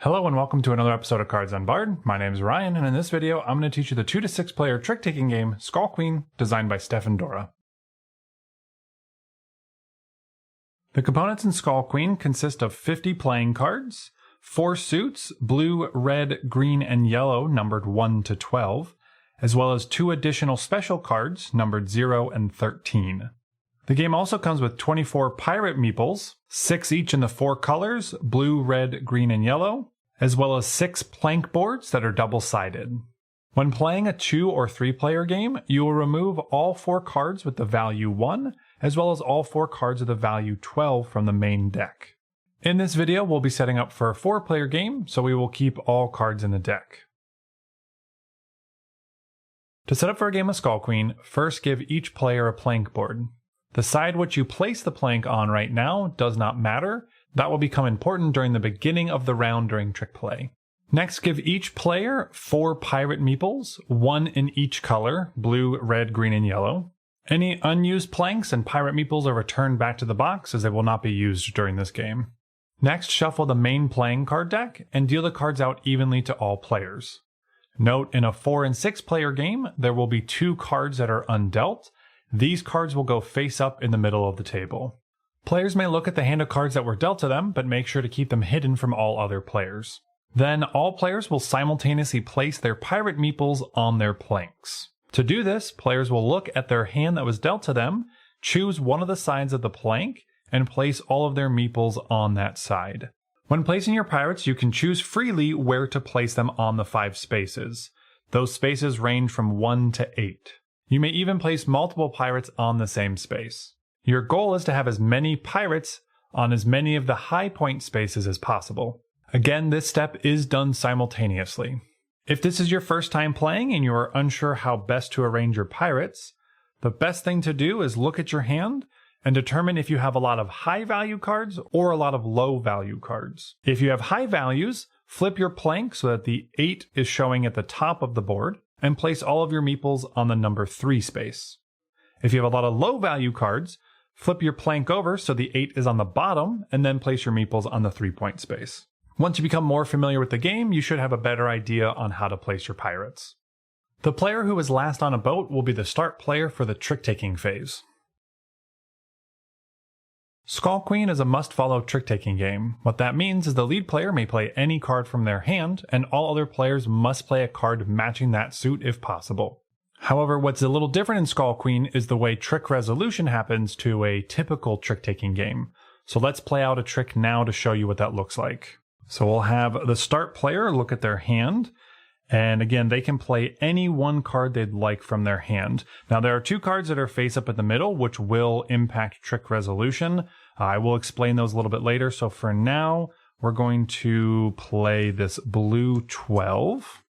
Hello and welcome to another episode of Cards Unbarred. My name is Ryan, and in this video I'm going to teach you the 2 to 6 player trick-taking game Skull Queen, designed by Stefan Dora. The components in Skull Queen consist of 50 playing cards, 4 suits, blue, red, green, and yellow numbered 1 to 12, as well as 2 additional special cards numbered 0 and 13. The game also comes with 24 pirate meeples, 6 each in the 4 colors, blue, red, green, and yellow, as well as 6 plank boards that are double-sided. When playing a 2 or 3 player game, you will remove all 4 cards with the value 1, as well as all 4 cards with the value 12 from the main deck. In this video, we'll be setting up for a 4 player game, so we will keep all cards in the deck. To set up for a game of Skull Queen, first give each player a plank board. The side which you place the plank on right now does not matter. That will become important during the beginning of the round during trick play. Next, give each player 4 pirate meeples, 1 in each color, blue, red, green, and yellow. Any unused planks and pirate meeples are returned back to the box as they will not be used during this game. Next, shuffle the main playing card deck and deal the cards out evenly to all players. Note, in a 4 and 6 player game, there will be 2 cards that are undealt. These cards will go face up in the middle of the table. Players may look at the hand of cards that were dealt to them, but make sure to keep them hidden from all other players. Then all players will simultaneously place their pirate meeples on their planks. To do this, players will look at their hand that was dealt to them, choose one of the sides of the plank, and place all of their meeples on that side. When placing your pirates, you can choose freely where to place them on the 5 spaces. Those spaces range from 1 to 8. You may even place multiple pirates on the same space. Your goal is to have as many pirates on as many of the high point spaces as possible. Again, this step is done simultaneously. If this is your first time playing and you are unsure how best to arrange your pirates, the best thing to do is look at your hand and determine if you have a lot of high value cards or a lot of low value cards. If you have high values, flip your plank so that the 8 is showing at the top of the board, and place all of your meeples on the number 3 space. If you have a lot of low value cards, flip your plank over so the 8 is on the bottom, and then place your meeples on the 3-point space. Once you become more familiar with the game, you should have a better idea on how to place your pirates. The player who is last on a boat will be the start player for the trick-taking phase. Skull Queen is a must-follow trick-taking game. What that means is the lead player may play any card from their hand, and all other players must play a card matching that suit if possible. However, what's a little different in Skull Queen is the way trick resolution happens to a typical trick-taking game. So let's play out a trick now to show you what that looks like. So we'll have the start player look at their hand, and again, they can play any one card they'd like from their hand. Now, there are 2 cards that are face up in the middle, which will impact trick resolution. I will explain those a little bit later. So for now, we're going to play this blue 12.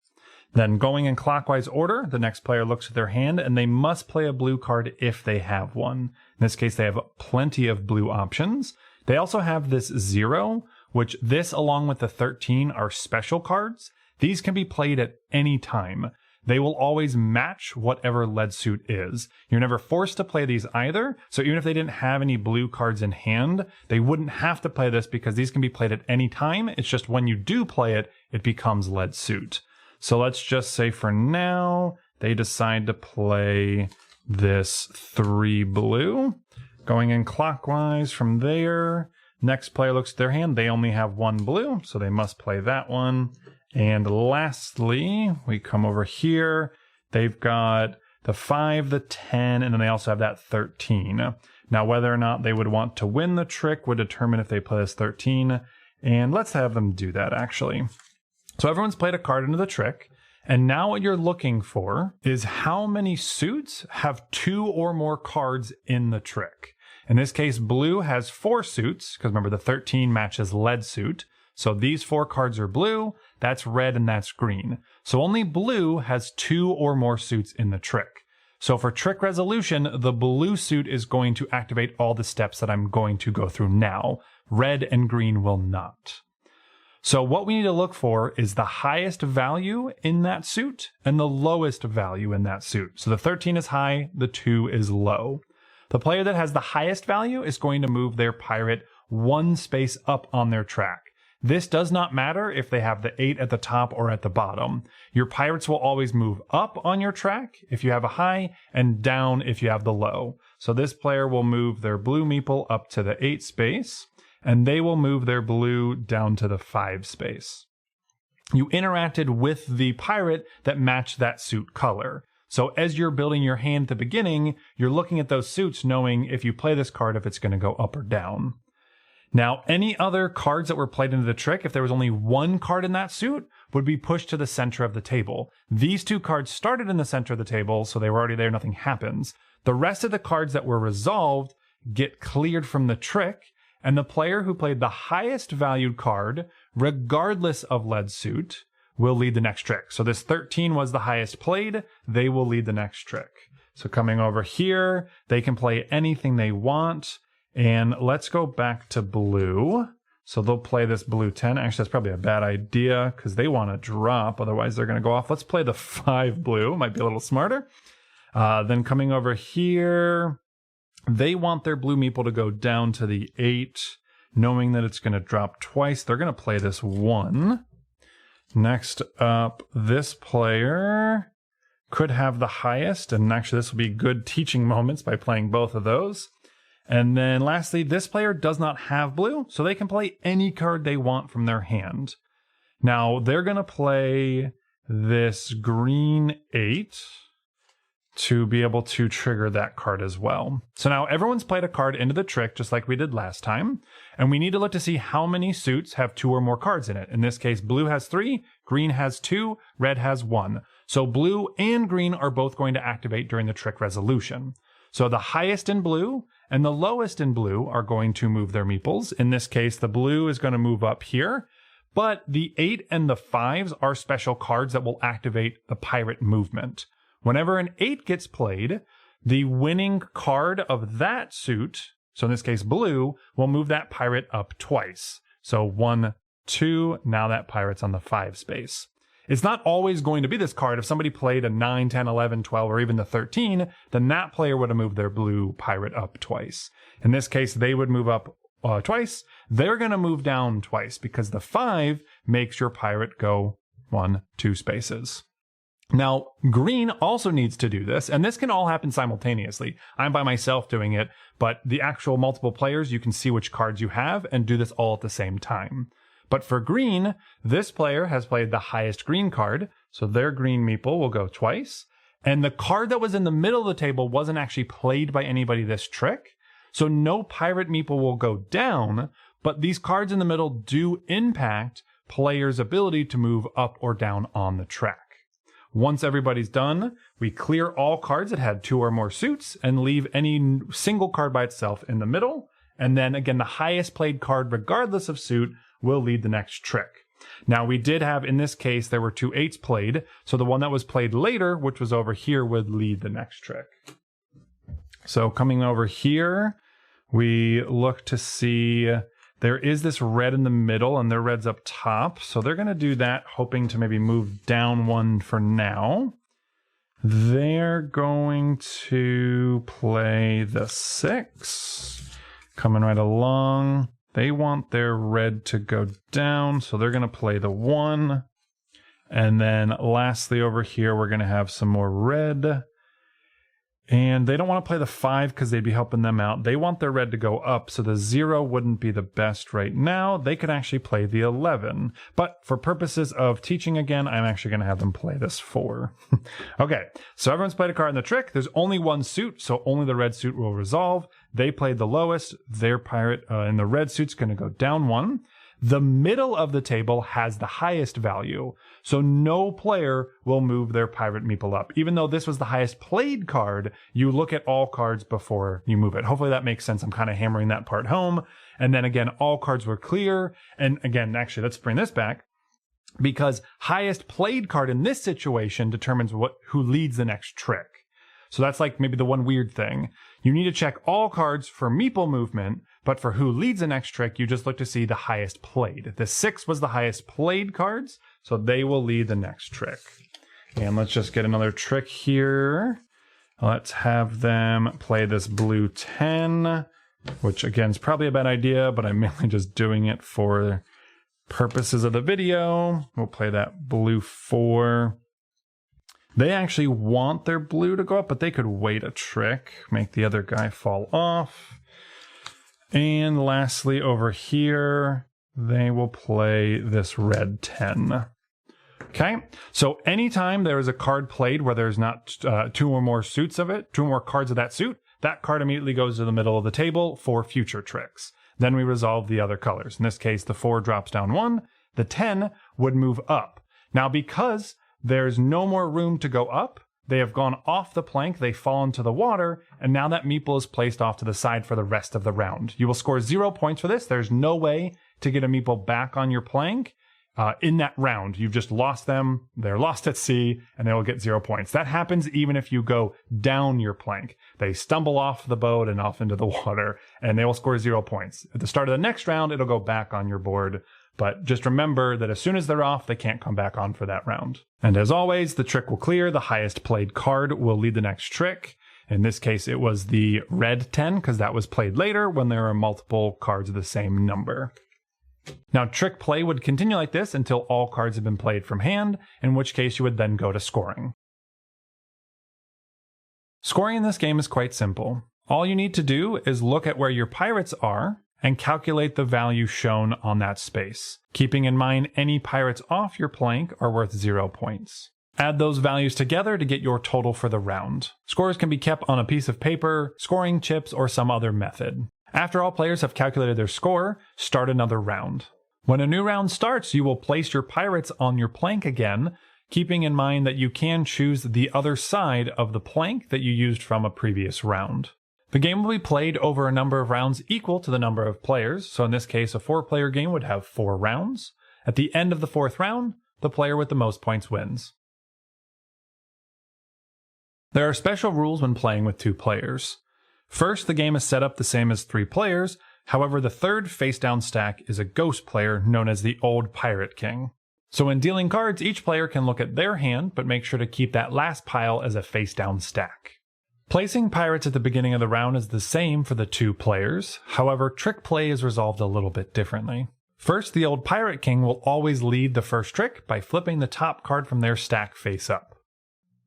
Then going in clockwise order, the next player looks at their hand, and they must play a blue card if they have one. In this case, they have plenty of blue options. They also have this 0, which this along with the 13 are special cards. These can be played at any time. They will always match whatever lead suit is. You're never forced to play these either, so even if they didn't have any blue cards in hand, they wouldn't have to play this because these can be played at any time. It's just when you do play it, it becomes lead suit. So let's just say for now, they decide to play this 3 blue. Going in clockwise from there, next player looks at their hand. They only have 1 blue, so they must play that one. And lastly, we come over here. They've got the 5, the 10, and then they also have that 13. Now, whether or not they would want to win the trick would determine if they play this 13. And let's have them do that, actually. So everyone's played a card into the trick. And now what you're looking for is how many suits have 2 or more cards in the trick. In this case, blue has 4 suits, because remember the 13 matches lead suit. So these 4 cards are blue, that's red, and that's green. So only blue has 2 or more suits in the trick. So for trick resolution, the blue suit is going to activate all the steps that I'm going to go through now. Red and green will not. So what we need to look for is the highest value in that suit and the lowest value in that suit. So the 13 is high, the 2 is low. The player that has the highest value is going to move their pirate 1 space up on their track. This does not matter if they have the 8 at the top or at the bottom. Your pirates will always move up on your track if you have a high and down if you have the low. So this player will move their blue meeple up to the 8 space, and they will move their blue down to the 5 space. You interacted with the pirate that matched that suit color. So as you're building your hand at the beginning, you're looking at those suits knowing if you play this card, if it's going to go up or down. Now, any other cards that were played into the trick, if there was only one card in that suit, would be pushed to the center of the table. These 2 cards started in the center of the table, so they were already there, nothing happens. The rest of the cards that were resolved get cleared from the trick, and the player who played the highest valued card, regardless of lead suit, will lead the next trick. So this 13 was the highest played, they will lead the next trick. So coming over here, they can play anything they want. And let's go back to blue. So they'll play this blue 10. Actually, that's probably a bad idea because they want to drop. Otherwise, they're going to go off. Let's play the 5 blue. Might be a little smarter. Then coming over here, they want their blue meeple to go down to the 8, knowing that it's going to drop twice. They're going to play this 1. Next up, this player could have the highest. And actually, this will be good teaching moments by playing both of those. And then lastly, this player does not have blue, so they can play any card they want from their hand. Now, they're going to play this green 8 to be able to trigger that card as well. So now everyone's played a card into the trick, just like we did last time. And we need to look to see how many suits have 2 or more cards in it. In this case, blue has 3, green has 2, red has 1. So blue and green are both going to activate during the trick resolution. So the highest in blue and the lowest in blue are going to move their meeples. In this case, the blue is going to move up here, but the 8 and the 5s are special cards that will activate the pirate movement. Whenever an 8 gets played, the winning card of that suit, so in this case blue, will move that pirate up twice. So 1, 2, now that pirate's on the 5 space. It's not always going to be this card. If somebody played a 9, 10, 11, 12, or even the 13, then that player would have moved their blue pirate up twice. In this case, they would move up twice. They're going to move down twice because the 5 makes your pirate go 1, 2 spaces. Now, green also needs to do this, and this can all happen simultaneously. I'm by myself doing it, but the actual multiple players, you can see which cards you have and do this all at the same time. But for green, this player has played the highest green card, so their green meeple will go twice. And the card that was in the middle of the table wasn't actually played by anybody this trick, so no pirate meeple will go down, but these cards in the middle do impact players' ability to move up or down on the track. Once everybody's done, we clear all cards that had 2 or more suits and leave any single card by itself in the middle. And then again, the highest played card, regardless of suit, will lead the next trick. Now we did have, in this case, there were 2 8s played. So the one that was played later, which was over here, would lead the next trick. So coming over here, we look to see there is this red in the middle and their red's up top. So they're going to do that, hoping to maybe move down 1 for now. They're going to play the 6. Coming right along. They want their red to go down, so they're going to play the 1. And then lastly over here, we're going to have some more red. And they don't want to play the 5 because they'd be helping them out. They want their red to go up, so the 0 wouldn't be the best right now. They could actually play the 11. But for purposes of teaching again, I'm actually going to have them play this 4. Okay, so everyone's played a card in the trick. There's only 1 suit, so only the red suit will resolve. They played the lowest. Their pirate in the red suit's going to go down 1. The middle of the table has the highest value, so no player will move their pirate meeple up. Even though this was the highest played card, you look at all cards before you move it. Hopefully that makes sense. I'm kind of hammering that part home. And then again, all cards were clear. And again, actually, let's bring this back, because highest played card in this situation determines who leads the next trick. So that's like maybe the one weird thing. You need to check all cards for meeple movement, but for who leads the next trick, you just look to see the highest played. The 6 was the highest played cards, so they will lead the next trick. And let's just get another trick here. Let's have them play this blue 10, which again is probably a bad idea, but I'm mainly just doing it for purposes of the video, we'll play that blue 4. They actually want their blue to go up, but they could wait a trick, make the other guy fall off. And lastly, over here, they will play this red 10. Okay, so anytime there is a card played where there's not 2 or more suits of it, 2 or more cards of that suit, that card immediately goes to the middle of the table for future tricks. Then we resolve the other colors. In this case, the 4 drops down 1, the 10 would move up. Now, because there's no more room to go up, they have gone off the plank, they fall into the water, and now that meeple is placed off to the side for the rest of the round. You will score 0 points for this. There's no way to get a meeple back on your plank in that round. You've just lost them, they're lost at sea, and they will get 0 points. That happens even if you go down your plank. They stumble off the boat and off into the water, and they will score 0 points. At the start of the next round, it'll go back on your board. But just remember that as soon as they're off, they can't come back on for that round. And as always, the trick will clear. The highest played card will lead the next trick. In this case, it was the red 10, because that was played later when there are multiple cards of the same number. Now, trick play would continue like this until all cards have been played from hand, in which case you would then go to scoring. Scoring in this game is quite simple. All you need to do is look at where your pirates are and calculate the value shown on that space, keeping in mind any pirates off your plank are worth 0 points. Add those values together to get your total for the round. Scores can be kept on a piece of paper, scoring chips, or some other method. After all players have calculated their score, start another round. When a new round starts, you will place your pirates on your plank again, keeping in mind that you can choose the other side of the plank that you used from a previous round. The game will be played over a number of rounds equal to the number of players, so in this case a 4-player game would have 4 rounds. At the end of the 4th round, the player with the most points wins. There are special rules when playing with 2 players. First, the game is set up the same as 3 players, however the 3rd face-down stack is a ghost player known as the Old Pirate King. So when dealing cards, each player can look at their hand, but make sure to keep that last pile as a face-down stack. Placing pirates at the beginning of the round is the same for the 2 players, however trick play is resolved a little bit differently. First, the Old Pirate King will always lead the first trick by flipping the top card from their stack face up.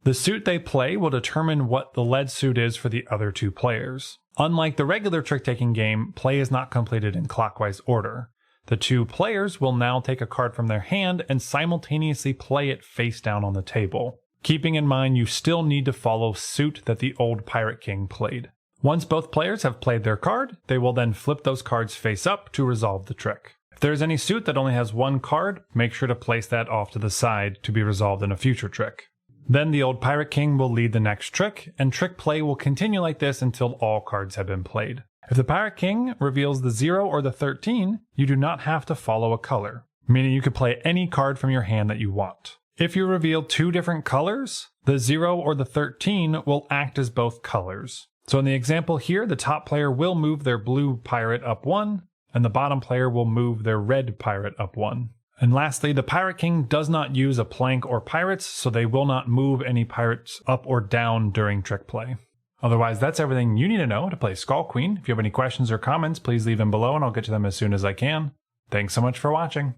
The suit they play will determine what the led suit is for the other 2 players. Unlike the regular trick-taking game, play is not completed in clockwise order. The 2 players will now take a card from their hand and simultaneously play it face down on the table. Keeping in mind you still need to follow suit that the Old Pirate King played. Once both players have played their card, they will then flip those cards face up to resolve the trick. If there is any suit that only has 1 card, make sure to place that off to the side to be resolved in a future trick. Then the Old Pirate King will lead the next trick, and trick play will continue like this until all cards have been played. If the Pirate King reveals the 0 or the 13, you do not have to follow a color, meaning you can play any card from your hand that you want. If you reveal 2 different colors, the 0 or the 13 will act as both colors. So in the example here, the top player will move their blue pirate up 1, and the bottom player will move their red pirate up 1. And lastly, the Pirate King does not use a plank or pirates, so they will not move any pirates up or down during trick play. Otherwise, that's everything you need to know to play Skull Queen. If you have any questions or comments, please leave them below and I'll get to them as soon as I can. Thanks so much for watching.